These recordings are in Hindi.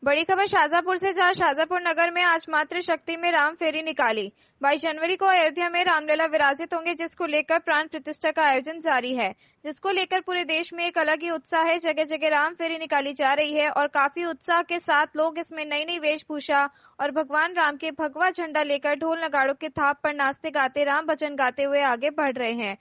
बड़ी खबर शाजापुर से, जहां शाजापुर नगर में आज मातृशक्ति में राम फेरी निकाली। 22 जनवरी को अयोध्या में रामलला विराजित होंगे, जिसको लेकर प्राण प्रतिष्ठा का आयोजन जारी है, जिसको लेकर पूरे देश में एक अलग ही उत्साह है। जगह जगह राम फेरी निकाली जा रही है और काफी उत्साह के साथ लोग इसमें नई नई वेशभूषा और भगवान राम के भगवा झंडा लेकर ढोल नगाड़ों के थाप पर नाचते गाते राम भजन गाते हुए आगे बढ़ रहे हैं।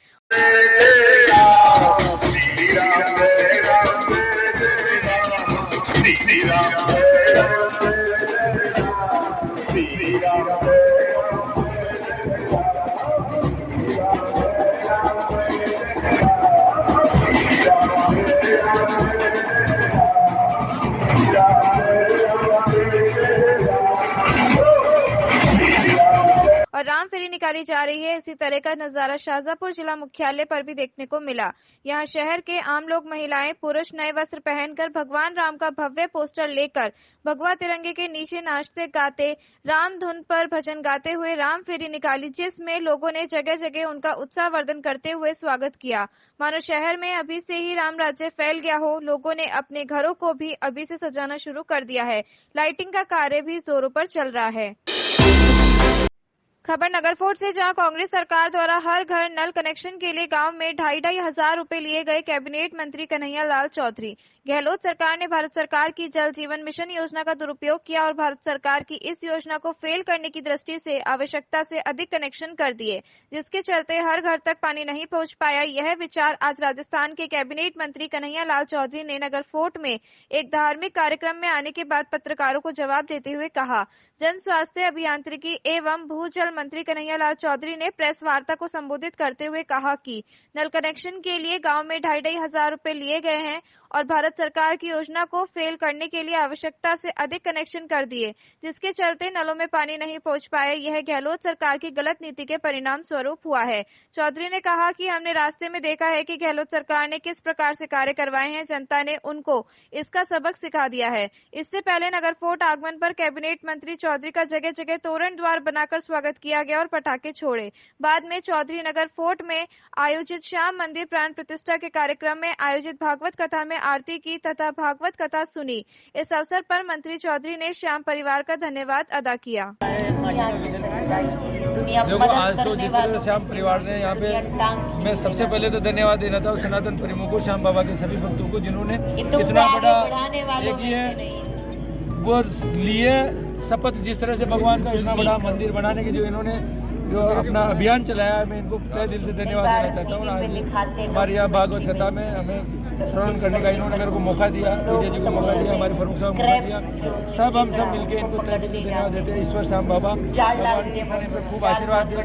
और राम फेरी निकाली जा रही है। इसी तरह का नजारा शाजापुर जिला मुख्यालय पर भी देखने को मिला। यहां शहर के आम लोग, महिलाएं, पुरुष नए वस्त्र पहनकर भगवान राम का भव्य पोस्टर लेकर भगवा तिरंगे के नीचे नाचते गाते राम धुन पर भजन गाते हुए राम फेरी निकाली, जिसमें लोगों ने जगह जगह उनका उत्साहवर्धन करते हुए स्वागत किया। मानो शहर में अभी से ही राम राज्य फैल गया हो। लोगों ने अपने घरों को भी अभी से सजाना शुरू कर दिया है। लाइटिंग का कार्य भी जोरों पर चल रहा है। खबर नगर फोर्ट से, जहां कांग्रेस सरकार द्वारा हर घर नल कनेक्शन के लिए गांव में 2,500 रुपए लिए गए। कैबिनेट मंत्री कन्हैया लाल चौधरी। गहलोत सरकार ने भारत सरकार की जल जीवन मिशन योजना का दुरुपयोग किया और भारत सरकार की इस योजना को फेल करने की दृष्टि से आवश्यकता से अधिक कनेक्शन कर दिए, जिसके चलते हर घर तक पानी नहीं पहुंच पाया। यह विचार आज राजस्थान के कैबिनेट मंत्री कन्हैया लाल चौधरी ने नगर फोर्ट में एक धार्मिक कार्यक्रम में आने के बाद पत्रकारों को जवाब देते हुए कहा। जन स्वास्थ्य अभियांत्रिकी एवं भूजल मंत्री कन्हैया लाल चौधरी ने प्रेस वार्ता को संबोधित करते हुए कहा कि नल कनेक्शन के लिए गांव में 2,500 रुपए लिए गए हैं और भारत सरकार की योजना को फेल करने के लिए आवश्यकता से अधिक कनेक्शन कर दिए, जिसके चलते नलों में पानी नहीं पहुंच पाया। यह गहलोत सरकार की गलत नीति के परिणाम स्वरूप हुआ है। चौधरी ने कहा कि हमने रास्ते में देखा है कि गहलोत सरकार ने किस प्रकार से कार्य करवाए हैं। जनता ने उनको इसका सबक सिखा दिया है। इससे पहले नगर फोर्ट आगमन पर कैबिनेट मंत्री चौधरी का जगह जगह तोरण द्वार बनाकर स्वागत किया गया और पटाखे छोड़े। बाद में चौधरी नगर फोर्ट में आयोजित श्याम मंदिर प्राण प्रतिष्ठा के कार्यक्रम में आयोजित भागवत कथा में आरती की तथा भागवत कथा सुनी। इस अवसर पर मंत्री चौधरी ने श्याम परिवार का धन्यवाद अदा किया। देखो, आज तो जिस तरह से श्याम परिवार ने यहाँ पे, मैं सबसे पहले तो धन्यवाद देना था सनातन प्रेमियों को, श्याम बाबा के सभी भक्तों को, जिन्होंने इतना बड़ा एक ये वो लिए शपथ, जिस तरह से भगवान का इतना बड़ा मंदिर बनाने की जो इन्होंने जो अपना अभियान चलाया, मैं इनको तहे दिल से धन्यवाद देना चाहता हूँ। आज हमारे यहाँ भागवत कथा में हमें श्रवण करने का इन्होंने मेरे को मौका दिया, विजय जी को मौका दिया, हमारे प्रमुख साहब को मौका दिया। सब हम सब मिलकर इनको तहे दिल से धन्यवाद देते हैं। ईश्वर श्याम बाबा भगवान के सभी पर खूब आशीर्वाद दे,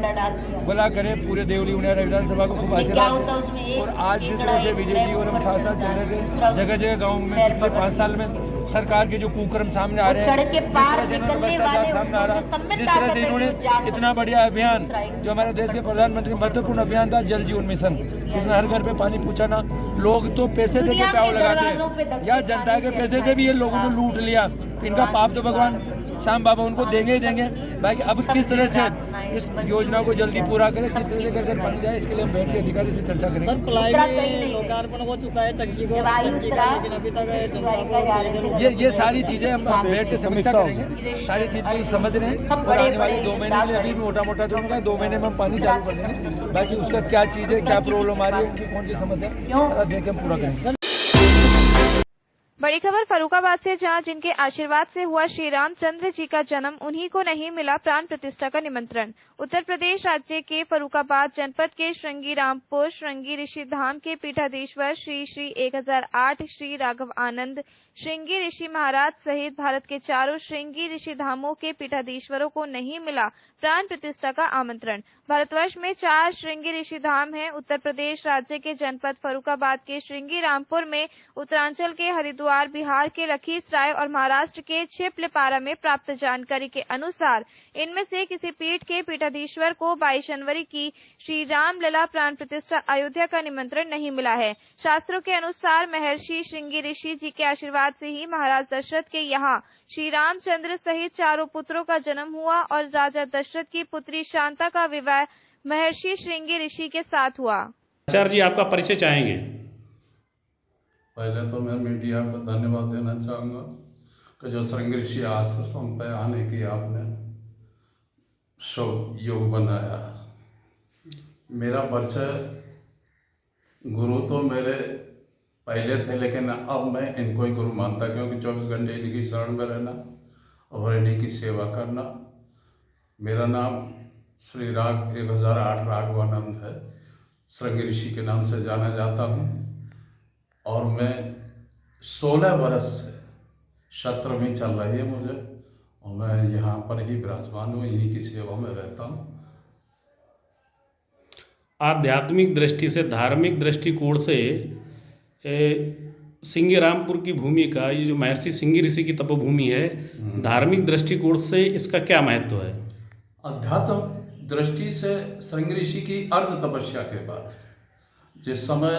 भला करे, पूरे देवली उन्हें विधानसभा को खूब आशीर्वाद दे। और आज जिस तरह से विजय जी और हम साथ साथ चल रहे थे, जगह जगह गाँव में पिछले 5 साल में सरकार के जो कुकर्म सामने आ रहे हैं, जिस तरह से इन्होंने भ्रष्टाचार सामने आ रहा, जिस तरह से इन्होंने इतना बढ़िया अभियान, जो हमारे देश के प्रधानमंत्री महत्वपूर्ण अभियान था जल जीवन मिशन, इसमें हर घर पे पानी पहुंचाना। लोग तो पैसे दे के प्याव लगाते हैं, या जनता के पैसे से भी ये लोगों ने लूट लिया। इनका पाप तो भगवान श्याम बाबा उनको देंगे ही देंगे। बाकी अब किस तरह से इस योजना को जल्दी पूरा करें, किस तरह से घर घर पानी जाए, इसके लिए हम बैठ के अधिकारी से चर्चा करेंगे। सर, पलाई में लोकार्पण हो चुका है टंकी का, लेकिन अभी तक जनता को ये सारी चीजें हम बैठ के समीक्षा करेंगे। सारी चीज को समझ रहे हैं और आने वाले 2 महीने के लिए अभी मोटा मोटा तो उनका 2 महीने में हम पानी चालू कर देंगे। बाकी उसका क्या चीज है, क्या प्रॉब्लम आ रही है, उनकी कौन सी समस्या है, सारा देख के हम पूरा करेंगे। बड़ी खबर फर्रुखाबाद से, जहां जिनके आशीर्वाद से हुआ श्री रामचंद्र जी का जन्म, उन्हीं को नहीं मिला प्राण प्रतिष्ठा का निमंत्रण। उत्तर प्रदेश राज्य के फर्रुखाबाद जनपद के श्रृंगी रामपुर श्रृंगी ऋषि धाम के पीठाधीश्वर श्री श्री 1008 श्री राघव आनंद श्रृंगी ऋषि महाराज सहित भारत के चारों श्रृंगी ऋषि धामों के पीठाधीश्वरों को नहीं मिला प्राण प्रतिष्ठा का आमंत्रण। भारतवर्ष में 4 श्रृंगी ऋषि धाम हैं। उत्तर प्रदेश राज्य के जनपद फर्रुखाबाद के श्रृंगी रामपुर में, उत्तरांचल के हरिद्वार, बिहार के लखीसराय और महाराष्ट्र के छिपलिपारा में प्राप्त जानकारी के अनुसार इनमें से किसी पीठ के पीठाधीश्वर को 22 जनवरी की श्री रामलला प्राण प्रतिष्ठा अयोध्या का निमंत्रण नहीं मिला है। शास्त्रों के अनुसार महर्षि श्रृंगी ऋषि जी के आशीर्वाद से ही महाराज दशरथ के यहाँ श्री रामचंद्र सहित 4 पुत्रों का जन्म हुआ और राजा दशरथ की पुत्री शांता का विवाह महर्षि श्रृंगी ऋषि के साथ हुआ। आचार्य जी, आपका परिचय चाहेंगे? पहले तो मैं मीडिया को धन्यवाद देना चाहूँगा। का जो श्रृंगी ऋषि आश्रम पे आने की आपने शुभ योग बनाया। मेरा परिचय गुरु तो मेरे पहले थे, लेकिन अब मैं इनको ही गुरु मानता, क्योंकि 24 घंटे इनकी शरण में रहना और इन्हीं की सेवा करना। मेरा नाम श्री राग 1008 राघवानंद है, श्रृंगी ऋषि के नाम से जाना जाता हूँ। और मैं 16 वर्ष से 17वीं चल रही है मुझे, और मैं यहाँ पर ही विराजमान हूँ, इन्हीं की सेवा में रहता हूँ। आध्यात्मिक दृष्टि से, धार्मिक दृष्टिकोण से सिंगीरामपुर की भूमि का, ये जो महर्षि सिंगी ऋषि की तपोभूमि है, धार्मिक दृष्टिकोण से इसका क्या महत्व है? अध्यात्म दृष्टि से श्रृंगी ऋषि की अर्ध तपस्या के बाद, जिस समय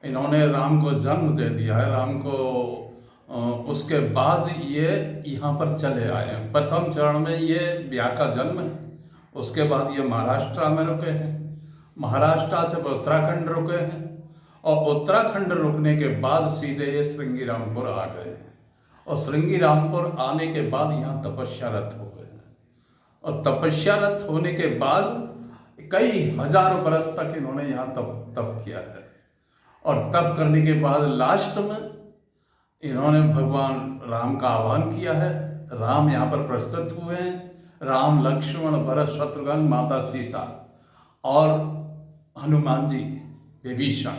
इन्होंने राम को जन्म दे दिया है, राम को उसके बाद ये यहाँ पर चले आए हैं। प्रथम चरण में ये ब्याह का जन्म है, उसके बाद ये महाराष्ट्र में रुके हैं, महाराष्ट्र से उत्तराखंड रुके हैं, और उत्तराखंड रुकने के बाद सीधे ये श्रृंगीरामपुर आ गए हैं। और श्रृंगीरामपुर आने के बाद यहाँ तपस्यारत हो गए हैं, और तपस्यारत होने के बाद कई हजारों बरस तक इन्होंने यहाँ तप किया है। और तप करने के बाद लास्ट में इन्होंने भगवान राम का आह्वान किया है। राम यहाँ पर प्रस्तुत हुए हैं, राम, लक्ष्मण, भरत, शत्रुघ्न, माता सीता और हनुमान जी, विभीषण,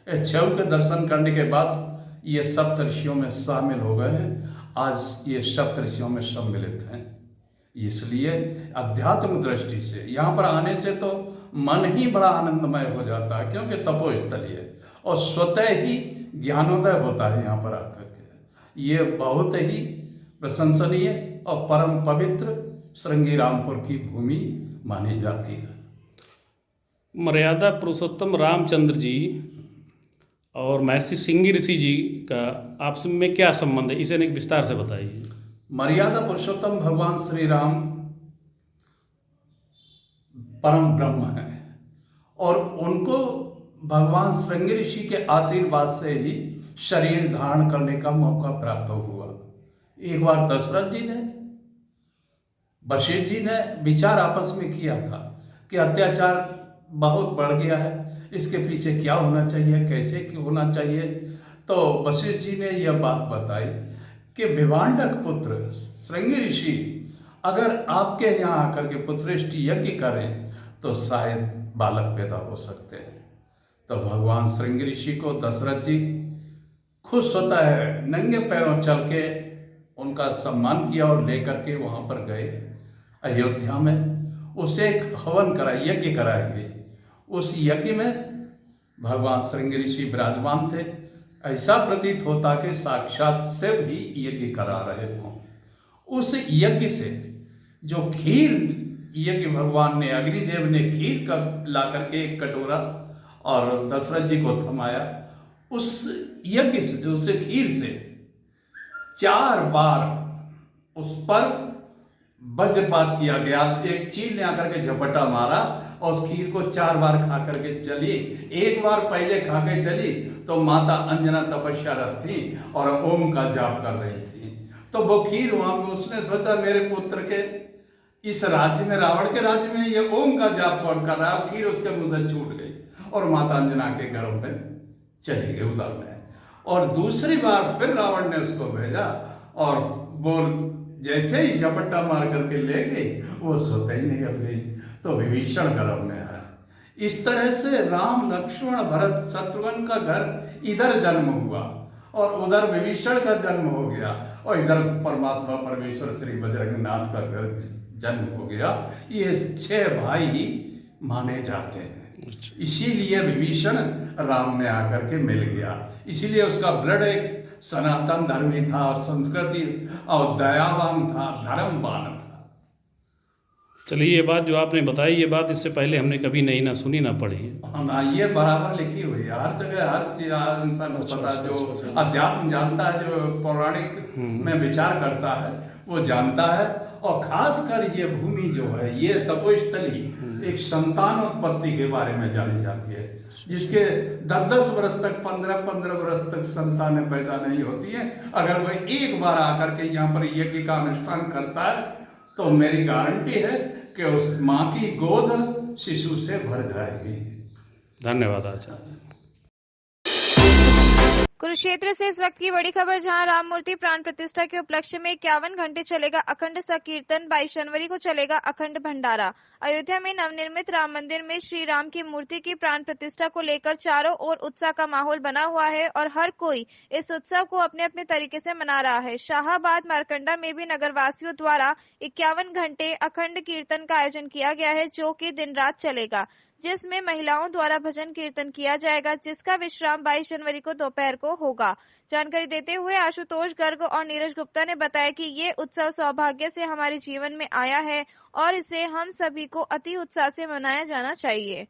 ये 6 के दर्शन करने के बाद ये सप्तऋषियों में शामिल हो गए हैं। आज ये सप्तऋषियों में सम्मिलित हैं। इसलिए अध्यात्म दृष्टि से यहाँ पर आने से तो मन ही बड़ा आनंदमय हो जाता है, क्योंकि तपोस्थली है और स्वतः ही ज्ञानोदय होता है यहाँ पर आकर के। ये बहुत ही प्रशंसनीय और परम पवित्र श्रृंगीरामपुर की भूमि मानी जाती है। मर्यादा पुरुषोत्तम रामचंद्र जी और महर्षि सिंगी ऋषि जी का आपस में क्या संबंध है, इसे एक विस्तार से बताइए। मर्यादा पुरुषोत्तम भगवान श्री राम परम ब्रह्म है, और उनको भगवान श्रृंगी ऋषि के आशीर्वाद से ही शरीर धारण करने का मौका प्राप्त हुआ। एक बार दशरथ जी ने, वशिष्ठ जी ने विचार आपस में किया था कि अत्याचार बहुत बढ़ गया है, इसके पीछे क्या होना चाहिए, कैसे होना चाहिए। तो वशिष्ठ जी ने यह बात बताई कि विभांडक पुत्र श्रृंगी ऋषि अगर आपके यहाँ आकर के पुत्रेष्टि यज्ञ करें तो शायद बालक पैदा हो सकते हैं। तो भगवान श्रृंगी ऋषि को दशरथ जी खुश होता है, नंगे पैरों चल के उनका सम्मान किया और लेकर के वहाँ पर गए अयोध्या में। उसे एक हवन कराए, यज्ञ कराएंगे। उस यज्ञ में भगवान श्रृंगी ऋषि विराजमान थे। ऐसा प्रतीत होता कि साक्षात शिव ही यज्ञ करा रहे हों। उस यज्ञ से जो खीर यज्ञ भगवान ने, अग्निदेव ने खीर का ला करके एक कटोरा और दशरथ जी को थमाया। उस यज्ञ से, उस खीर से 4 बार उस पर वज्रपात किया गया। एक चील ने आकर के झपटा मारा और उस खीर को 4 बार खा करके चली। एक बार पहले खा के चली तो माता अंजना तपस्यारत थी और ओम का जाप कर रही थी। तो वो खीर वहां में उसने सोचा मेरे पुत्र के इस राज्य में, रावण के राज्य में, ये ओम का जाप कौन कर रहा है। खीर उसके मुंह से छूट गई और माता अंजना के गर्भ में चली गई, उधर में। और दूसरी बार फिर रावण ने उसको भेजा और वो जैसे ही झपट्टा मार करके ले गई, वो सोते ही निकल गई। तो विभीषण गर्भ में आया। इस तरह से राम, लक्ष्मण, भरत, शत्रुघ्न का घर इधर जन्म हुआ और उधर विभीषण का जन्म हो गया और इधर परमात्मा परमेश्वर श्री बजरंगनाथ का घर जन्म हो गया। ये 6 भाई ही माने जाते हैं। इसीलिए विभीषण राम में आकर के मिल गया। इसीलिए उसका ब्लड एक सनातन धर्मी था और संस्कृति और दयावान था, धर्मवान था। चलिए, ये बात जो आपने बताई, ये बात इससे पहले हमने कभी नहीं ना सुनी ना पढ़ी। हाँ, ये बराबर लिखी हुई है हर जगह, हर चीज इंसान को पता, जो अध्यात्म जानता है, जो पौराणिक में विचार करता है, वो जानता है। और खासकर ये भूमि जो है, ये तपोस्थली एक संतानोत्पत्ति के बारे में जानी जाती है, जिसके 10-10 वर्ष तक, 15-15 वर्ष तक संतानें पैदा नहीं होती हैं। अगर वह एक बार आकर के यहाँ पर यज्ञ का अनुष्ठान करता है तो मेरी गारंटी है कि उस माँ की गोद शिशु से भर जाएगी। धन्यवाद आचार्य। कुरुक्षेत्र से इस वक्त की बड़ी खबर, जहां राम मूर्ति प्राण प्रतिष्ठा के उपलक्ष्य में 51 घंटे चलेगा अखंड संकीर्तन। 22 जनवरी को चलेगा अखंड भंडारा। अयोध्या में नवनिर्मित राम मंदिर में श्री राम की मूर्ति की प्राण प्रतिष्ठा को लेकर चारों ओर उत्साह का माहौल बना हुआ है और हर कोई इस उत्सव को अपने अपने तरीके से मना रहा है। शाहाबाद मारकंडा में भी नगरवासियों द्वारा 51 घंटे अखंड कीर्तन का आयोजन किया गया है, जो कि दिन रात चलेगा, जिसमें महिलाओं द्वारा भजन कीर्तन किया जाएगा, जिसका विश्राम 22 जनवरी को दोपहर को होगा। जानकारी देते हुए आशुतोष गर्ग और नीरज गुप्ता ने बताया कि ये उत्सव सौभाग्य से हमारे जीवन में आया है और इसे हम सभी को अति उत्साह से मनाया जाना चाहिए।